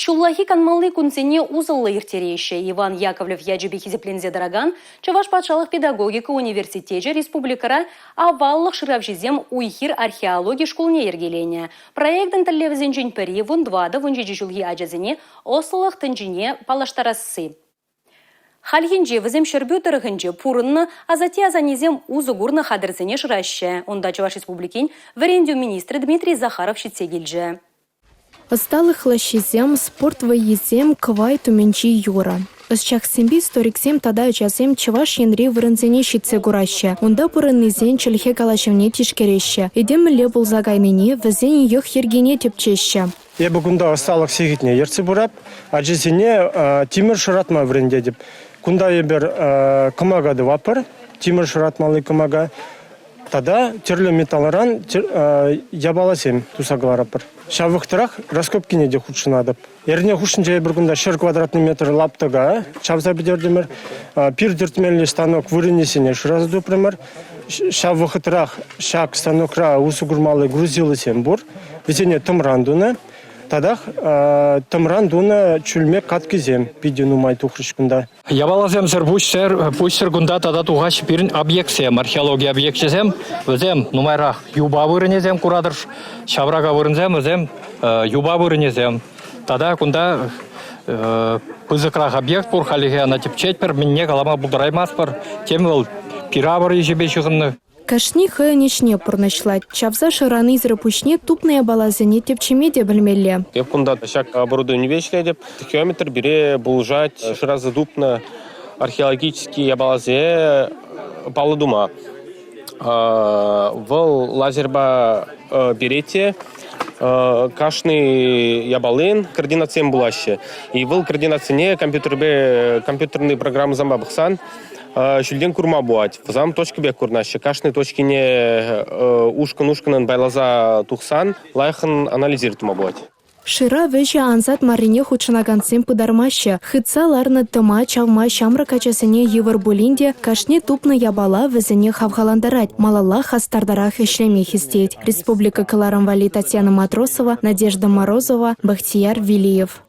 Шуллахи канмалли кунцене узыллы иртерейші. Иван Яковлев яджебехи зеплензе дороган, Чаваш патшалық педагогика университете республикара аваллық шыравжизем уйхир археология школне ергелене. Проекттен тіллевізен жын пәрі вұндвады вұнжеджі жылғы ажазыне ослылық тінжіне палаштарасы. Хальхинже візем шербю тұрғынже пурынны, азати азанезем узугурны хадырзыне шырашы. Онда Чаваш республикин варендю министрі Дмитрий Захаров шитсе келжі. Осталых лащизем, спорт воезем, квай туменчи юра. Ысчах семби сториксем тада учасем Чаваш янри вырынзене щитсе гураща. Онда пурыннызен чельхе калашевне тишкереща. Идем лебул загайныне, візен йох ергене тепчеща. Я бүгінді осталых сегітне ерцы бурап, ажесене тимір шыратма вренде деп. Кунда ебер кымагады вапыр, тимір шыратмалы кымага. Тада терлі металларан ябаласем тусагларапыр. Шавықтырақ раскопкине де худшынадып. Еріне худшынча бір күнда 1 квадратный метр лаптыға чавза бедердемір. Пир дертмелі станок вырынесіне шыразды пример. Шавықтырақ шак станокра усугурмалы грузилысен бұр. Везене тымрандуны. Тадах тымрандуны чүлме каткизем бидену майту хрышкында. Ябалазем сер пуштер гунда тада тугаш бирин объектсем, археология объектсем, өзем нумайрах юба вырынезем курадыр, шаврага вырынзем, өзем юба вырынезем. Тада гунда пызыкрах объект пур халиге анатипчетпер, минне калама булдыраймаспыр, тем был пиравыр ежебе шығынны. Кашни хэничне пурначлать. Чавза шыраны израпушне тупная балазыне тепчеме де білмелі. Кунда шак оборудование вещли деп, километр бере булжать шыразы дупна археологический ябалазе палудума. Вол лазерба берете кашный ябалын координациям булаще. И вол координацияне компьютерные программы замбабыхсан шүлден курма буать. Вазам точка бек курнаще. Кашны точкине ушкан байлаза тухсан, лайхан анализирует буать. Шыра вежі анзат марине худшынагансем пыдармаще. Хытса ларны тыма чавма шамры качасыне евір болинде кашне тупны ябала візіне хавхаландарать. Малала хастардарах ешлеме хистеть. Республика Каларамвали Татьяна Матросова, Надежда Морозова, Бахтияр Вилиев.